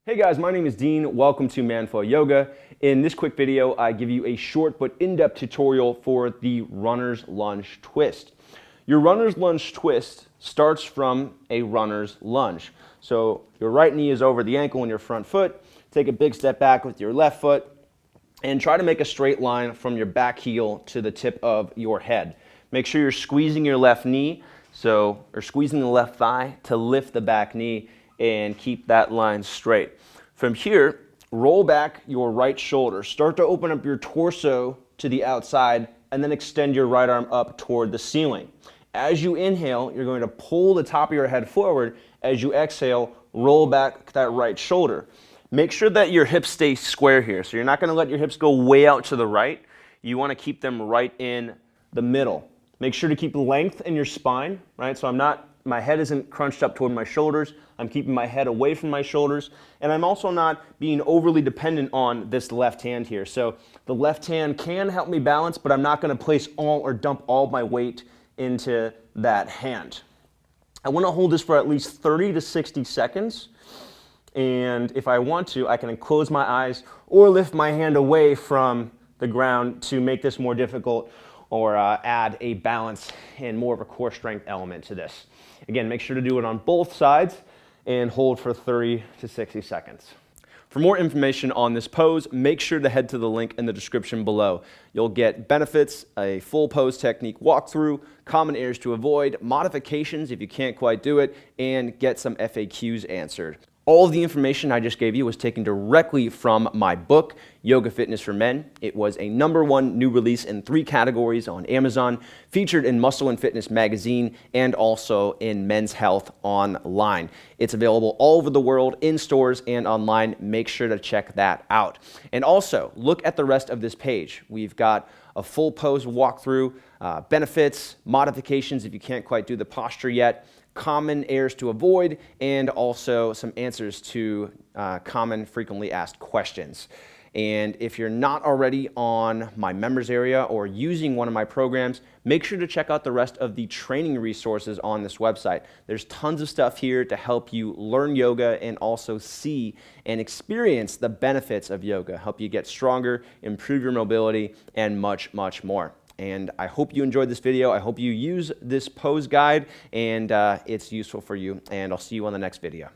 Hey guys, my name is Dean. Welcome to Manful Yoga. In this quick video, I give you a short but in-depth tutorial for the runner's lunge twist. Your runner's lunge twist starts from a runner's lunge. So your right knee is over the ankle in your front foot. Take a big step back with your left foot and try to make a straight line from your back heel to the tip of your head. Make sure you're squeezing your left knee, or squeezing the left thigh to lift the back knee and keep that line straight. From here, roll back your right shoulder. Start to open up your torso to the outside and then extend your right arm up toward the ceiling. As you inhale, you're going to pull the top of your head forward. As you exhale, roll back that right shoulder. Make sure that your hips stay square here. So you're not going to let your hips go way out to the right. You want to keep them right in the middle. Make sure to keep length in your spine, right? So my head isn't crunched up toward my shoulders. I'm keeping my head away from my shoulders. And I'm also not being overly dependent on this left hand here. So the left hand can help me balance, but I'm not going to place all or dump all my weight into that hand. I want to hold this for at least 30 to 60 seconds. And if I want to, I can close my eyes or lift my hand away from the ground to make this more difficult, or add a balance and more of a core strength element to this. Again, make sure to do it on both sides and hold for 30 to 60 seconds. For more information on this pose, make sure to head to the link in the description below. You'll get benefits, a full pose technique walkthrough, common errors to avoid, modifications if you can't quite do it, and get some FAQs answered. All of the information I just gave you was taken directly from my book, Yoga Fitness for Men. It was a #1 new release in 3 categories on Amazon, featured in Muscle and Fitness magazine, and also in Men's Health online. It's available all over the world, in stores and online. Make sure to check that out. And also, look at the rest of this page. We've got a full pose walkthrough, benefits, modifications if you can't quite do the posture yet, common errors to avoid, and also some answers to common frequently asked questions. And if you're not already on my members area or using one of my programs, make sure to check out the rest of the training resources on this website. There's tons of stuff here to help you learn yoga and also see and experience the benefits of yoga, help you get stronger, improve your mobility, and much, much more. And I hope you enjoyed this video. I hope you use this pose guide and it's useful for you. And I'll see you on the next video.